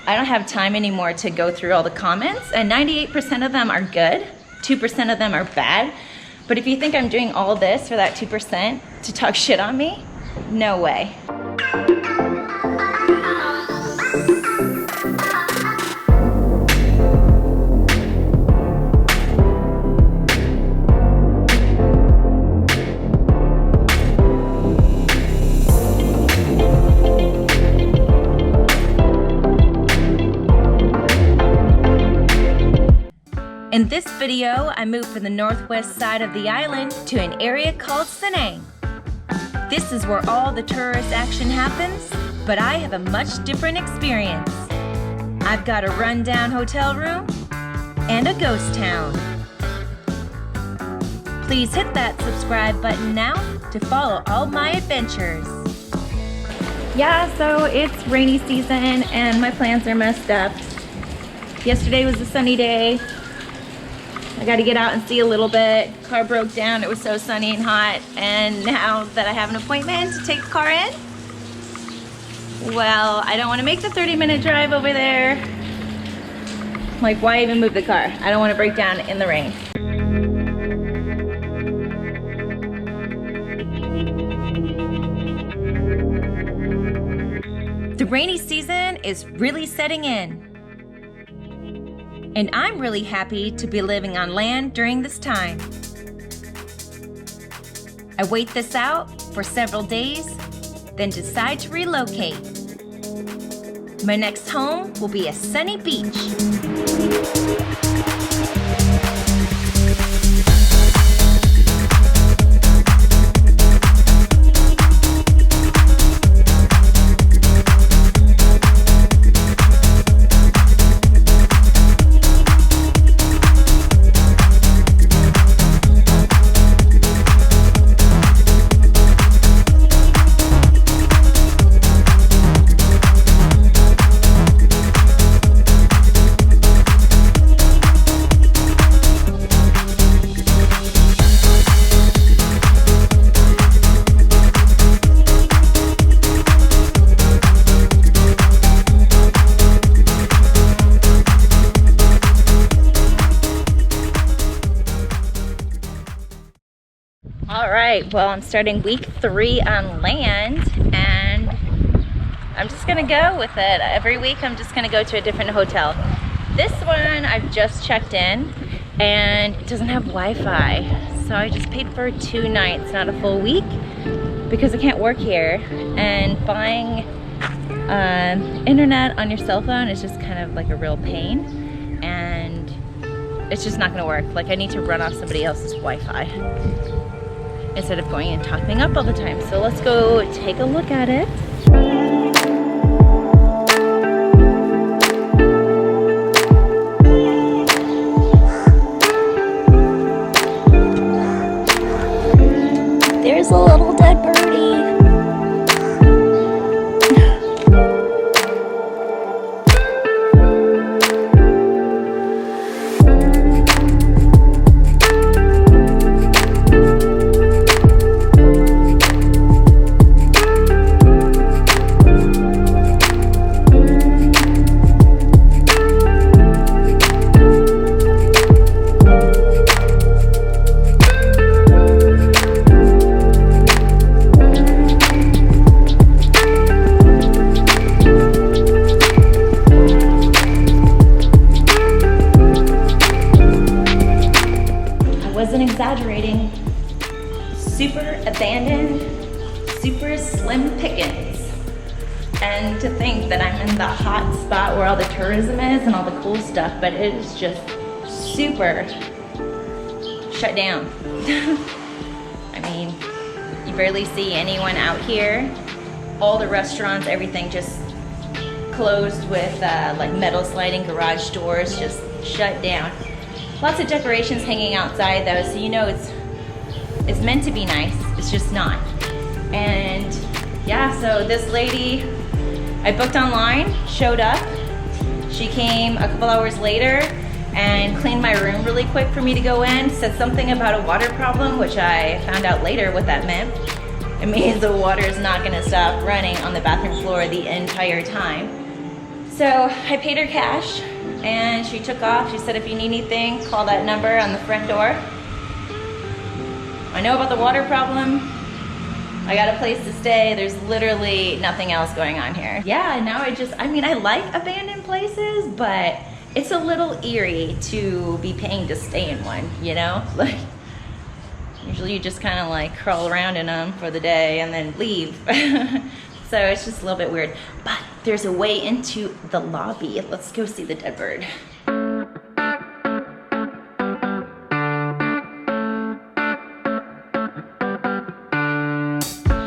I don't have time anymore to go through all the comments, and 98% of them are good, 2% of them are bad. But if you think I'm doing all this for that 2% to talk shit on me, no way. In this video, I moved from the northwest side of the island to an area called Scenic. This is where all the tourist action happens, but I have a much different experience. I've got a rundown hotel room and a ghost town. Please hit that subscribe button now to follow all my adventures. Yeah, so it's rainy season and my plans are messed up. Yesterday was a sunny day. I got to get out and see a little bit. Car broke down, it was so sunny and hot, and now that I have an appointment to take the car in, well, I don't want to make the 30-minute drive over there. Like, why even move the car? I don't want to break down in the rain. The rainy season is really setting in. And I'm really happy to be living on land during this time. I wait this out for several days, then decide to relocate. My next home will be a sunny beach. Alright, well, I'm starting week 3 on land, and I'm just gonna go with it. Every week I'm just gonna go to a different hotel. This one I've just checked in and it doesn't have Wi-Fi, so I just paid for 2 nights, not a full week, because I can't work here, and buying internet on your cell phone is just kind of like a real pain, and it's just not gonna work. Like, I need to run off somebody else's Wi-Fi instead of going and topping up all the time. So let's go take a look at it. There's a little dead birdie. Exaggerating. Super abandoned, super slim pickings. And to think that I'm in the hot spot where all the tourism is and all the cool stuff, but it is just super shut down. I mean, you barely see anyone out here. All the restaurants, everything just closed with like metal sliding garage doors, just shut down. Lots of decorations hanging outside though, so you know it's meant to be nice, it's just not. And yeah, so this lady I booked online, showed up. She came a couple hours later and cleaned my room really quick for me to go in, said something about a water problem, which I found out later what that meant. It means the water is not gonna stop running on the bathroom floor the entire time. So I paid her cash and she took off. She said, if you need anything, call that number on the front door. I know about the water problem. I got a place to stay. There's literally nothing else going on here. Yeah, now I mean, I like abandoned places, but it's a little eerie to be paying to stay in one, you know? Like, usually you just kind of like crawl around in them for the day and then leave. So it's just a little bit weird. But there's a way into the lobby. Let's go see the dead bird.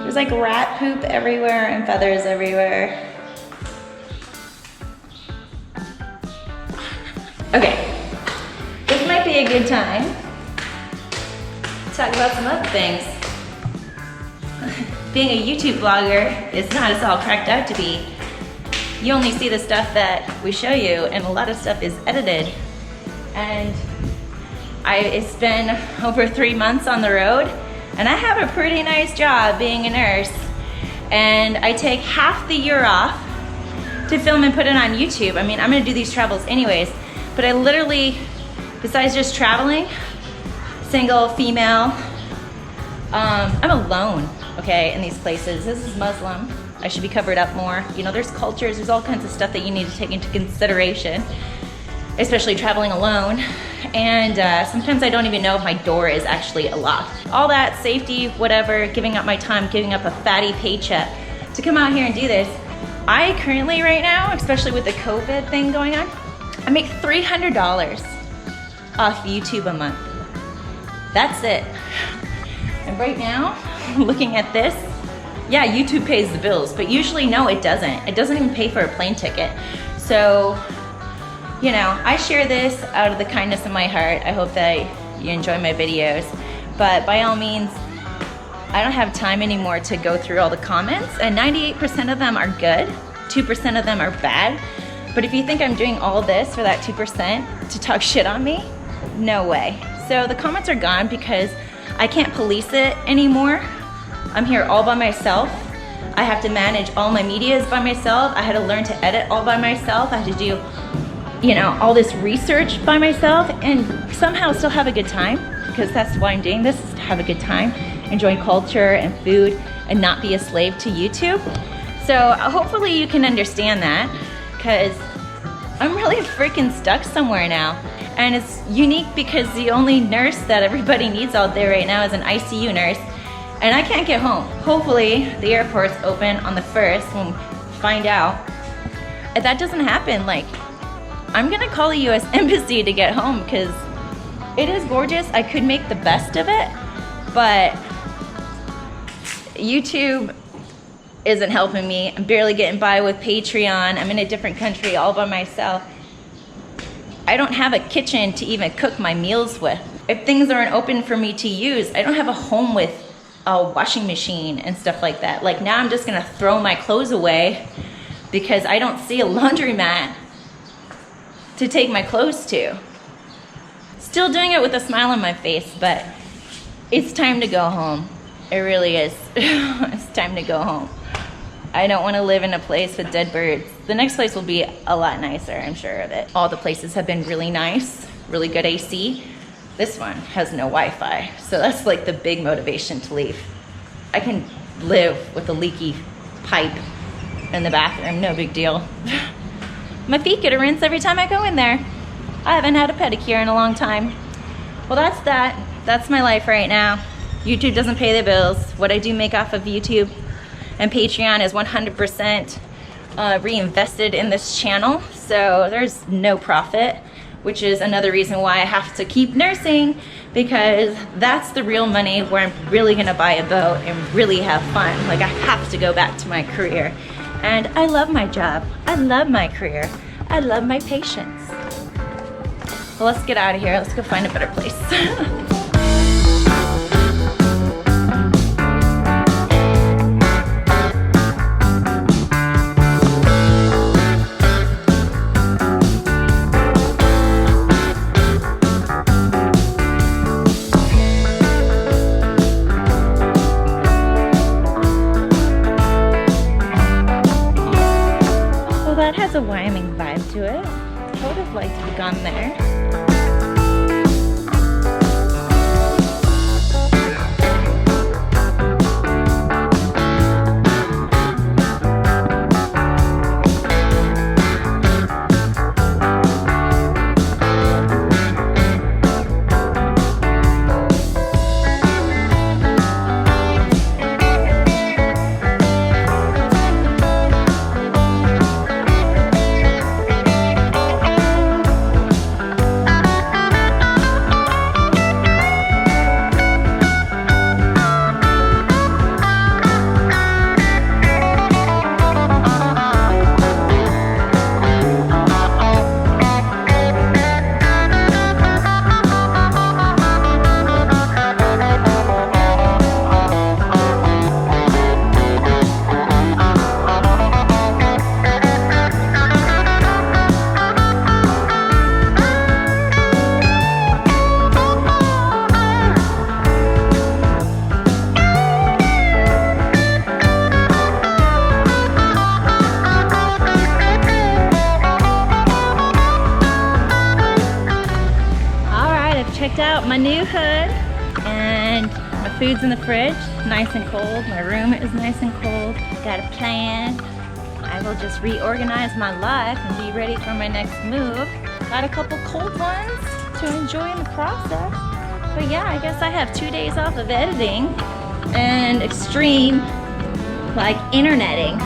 There's like rat poop everywhere and feathers everywhere. Okay, this might be a good time to talk about some other things. Being a YouTube blogger is not as all cracked out to be. You only see the stuff that we show you, and a lot of stuff is edited. And it's been over 3 months on the road, and I have a pretty nice job being a nurse. And I take half the year off to film and put it on YouTube. I mean, I'm gonna do these travels anyways, but I literally, besides just traveling, single, female, I'm alone, okay, in these places. This is Muslim. I should be covered up more. You know, there's cultures, there's all kinds of stuff that you need to take into consideration, especially traveling alone. And sometimes I don't even know if my door is actually locked. All that safety, whatever, giving up my time, giving up a fatty paycheck to come out here and do this. I currently right now, especially with the COVID thing going on, I make $300 off YouTube a month. That's it. And right now, looking at this, yeah, YouTube pays the bills, but usually no, it doesn't. It doesn't even pay for a plane ticket. So, you know, I share this out of the kindness of my heart. I hope that you enjoy my videos, but by all means, I don't have time anymore to go through all the comments, and 98% of them are good, 2% of them are bad. But if you think I'm doing all this for that 2% to talk shit on me, no way. So the comments are gone because I can't police it anymore. I'm here all by myself. I have to manage all my medias by myself. I had to learn to edit all by myself. I had to do, you know, all this research by myself and somehow still have a good time, because that's why I'm doing this, is to have a good time, enjoy culture and food, and not be a slave to YouTube. So hopefully you can understand that, because I'm really freaking stuck somewhere now. And it's unique because the only nurse that everybody needs out there right now is an ICU nurse, and I can't get home. Hopefully the airport's open on the 1st, we'll find out. If that doesn't happen, like, I'm gonna call the US Embassy to get home, because it is gorgeous. I could make the best of it, but YouTube isn't helping me. I'm barely getting by with Patreon. I'm in a different country all by myself. I don't have a kitchen to even cook my meals with. If things aren't open for me to use, I don't have a home with a washing machine and stuff like that. Like, now I'm just gonna throw my clothes away because I don't see a laundromat to take my clothes to. Still doing it with a smile on my face, but it's time to go home. It really is. It's time to go home. I don't want to live in a place with dead birds. The next place will be a lot nicer, I'm sure of it. All the places have been really nice, really good AC. This one has no Wi-Fi, so that's like the big motivation to leave. I can live with a leaky pipe in the bathroom, no big deal. My feet get a rinse every time I go in there. I haven't had a pedicure in a long time. Well, that's that. That's my life right now. YouTube doesn't pay the bills. What I do make off of YouTube and Patreon is 100% reinvested in this channel, so there's no profit, which is another reason why I have to keep nursing, because that's the real money where I'm really gonna buy a boat and really have fun. Like, I have to go back to my career. And I love my job. I love my career. I love my patients. Well, let's get out of here. Let's go find a better place. Has a Wyoming to it. I would have liked to have gone there. Checked out my new hood, and my food's in the fridge, nice and cold. My room is nice and cold. Got a plan. I will just reorganize my life and be ready for my next move. Got a couple cold ones to enjoy in the process. But yeah, I guess I have 2 days off of editing and extreme like interneting.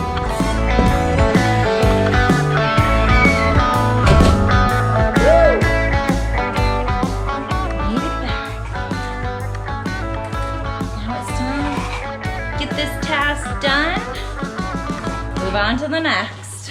Done. Move on to the next.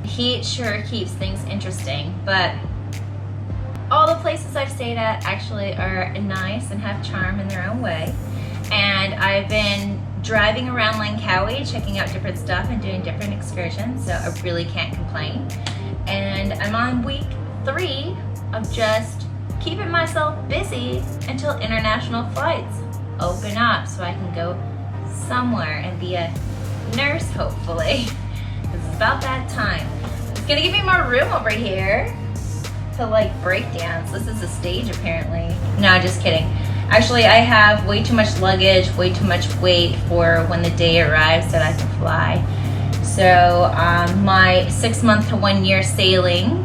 Heat sure keeps things interesting, but all the places I've stayed at actually are nice and have charm in their own way. And I've been driving around Langkawi, checking out different stuff and doing different excursions, so I really can't complain. And I'm on week 3 of just keeping myself busy until international flights open up so I can go somewhere and be a nurse, hopefully. It's about that time. It's gonna give me more room over here to like break dance. This is a stage apparently. No, just kidding. Actually, I have way too much luggage, way too much weight for when the day arrives that I can fly. So my 6 month to 1 year sailing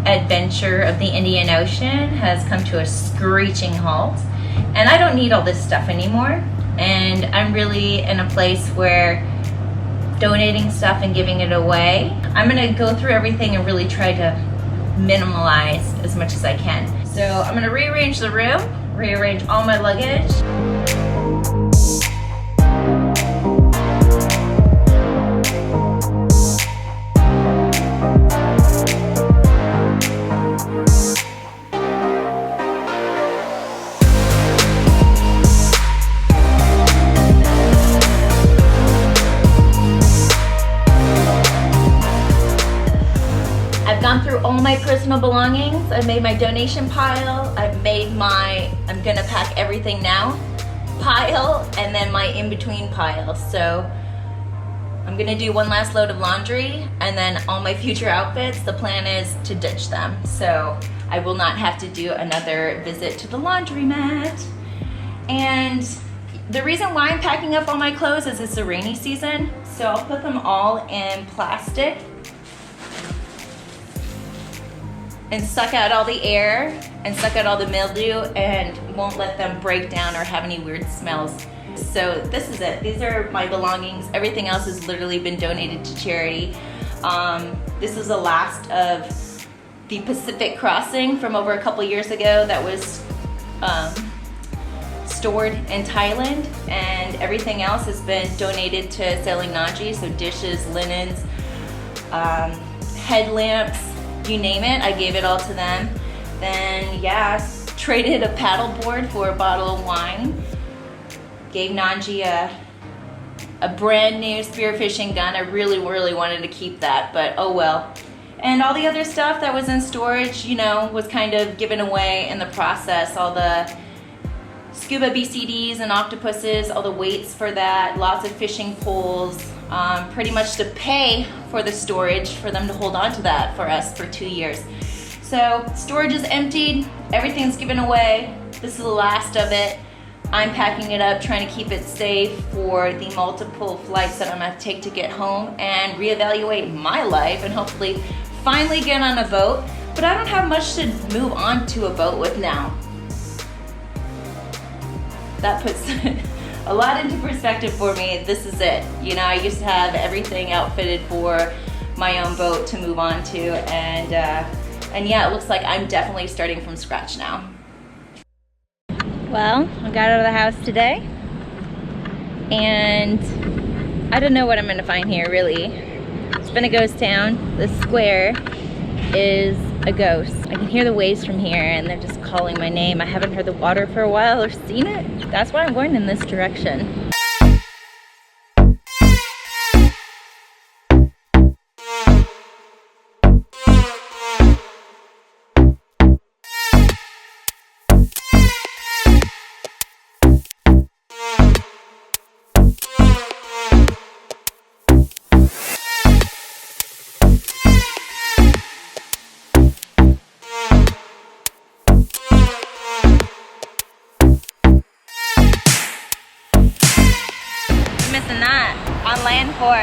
adventure of the Indian Ocean has come to a screeching halt. And I don't need all this stuff anymore. And I'm really in a place where donating stuff and giving it away, I'm gonna go through everything and really try to minimalize as much as I can. So I'm gonna rearrange the room, rearrange all my luggage. Gone through all my personal belongings. I've made my donation pile. I've made my I'm gonna pack everything now pile, and then my in-between pile. So I'm gonna do one last load of laundry, and then all my future outfits, the plan is to ditch them. So I will not have to do another visit to the laundromat. And the reason why I'm packing up all my clothes is it's a rainy season. So I'll put them all in plastic and suck out all the air and suck out all the mildew and won't let them break down or have any weird smells. So this is it. These are my belongings. Everything else has literally been donated to charity. This is the last of the Pacific crossing from over a couple years ago that was stored in Thailand, and everything else has been donated to Sailing Naji, so dishes, linens, headlamps, you name it, I gave it all to them. Then yeah, traded a paddle board for a bottle of wine. Gave Nanji a a brand new spearfishing gun. I really wanted to keep that, but oh well. And all the other stuff that was in storage, you know, was kind of given away in the process. All the scuba BCDs and octopuses, all the weights for that, lots of fishing poles, pretty much to pay for the storage for them to hold on to that for us for 2 years. So storage is emptied, everything's given away. This is the last of it. I'm packing it up, trying to keep it safe for the multiple flights that I'm gonna take to get home and reevaluate my life and hopefully finally get on a boat. But I don't have much to move on to a boat with now. That puts a lot into perspective for me. This is it. You know, I used to have everything outfitted for my own boat to move on to, and yeah, it looks like I'm definitely starting from scratch now. Well, I got out of the house today, and I don't know what I'm gonna find here, really. It's been a ghost town. The square is a ghost. I can hear the waves from here, and they're just calling my name. I haven't heard the water for a while or seen it. That's why I'm going in this direction. Missing that. On land for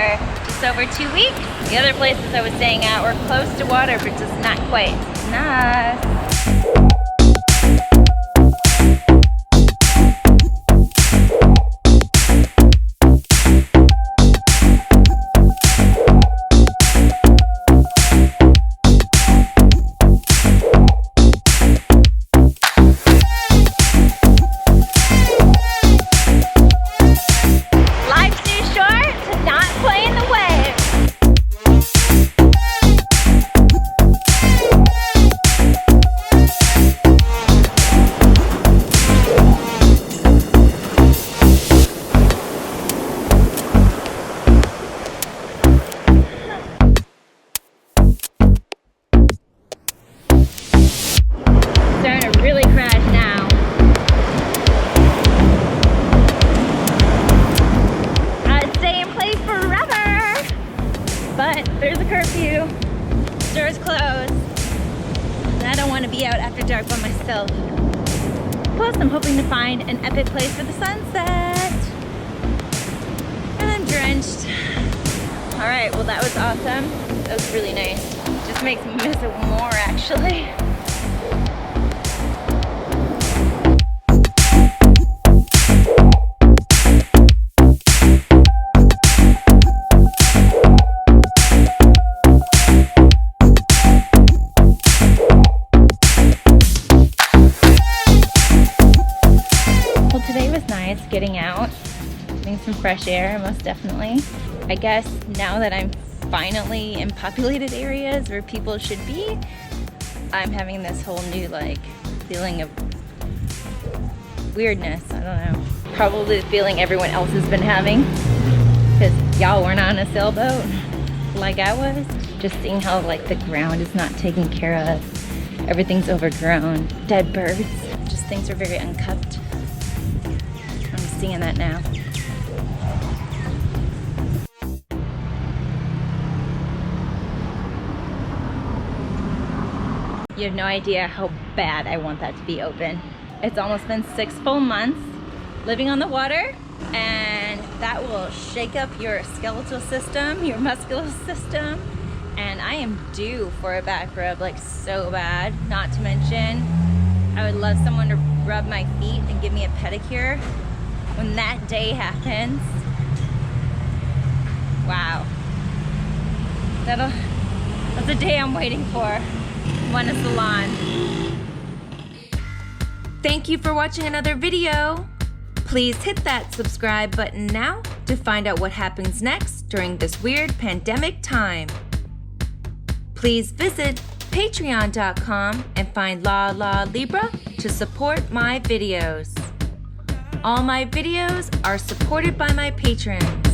just over 2 weeks. The other places I was staying at were close to water, but just not quite. Nice. But there's a curfew, stores closed, and I don't want to be out after dark by myself. Plus, I'm hoping to find an epic place for the sunset. And I'm drenched. All right, well that was awesome. That was really nice. Just makes me miss it more, actually. Getting out, getting some fresh air, most definitely. I guess now that I'm finally in populated areas where people should be, I'm having this whole new feeling of weirdness. I don't know. Probably the feeling everyone else has been having, because y'all weren't on a sailboat like I was. Just seeing how the ground is not taken care of. Everything's overgrown. Dead birds. Just things are very unkept. Seeing that now. You have no idea how bad I want that to be open. It's almost been 6 full months living on the water, and that will shake up your skeletal system, your muscular system, and I am due for a back rub so bad. Not to mention, I would love someone to rub my feet and give me a pedicure when that day happens. Wow. That's a day I'm waiting for. One a salon. Thank you for watching another video. Please hit that subscribe button now to find out what happens next during this weird pandemic time. Please visit patreon.com and find LaLa Libra to support my videos. All my videos are supported by my patrons.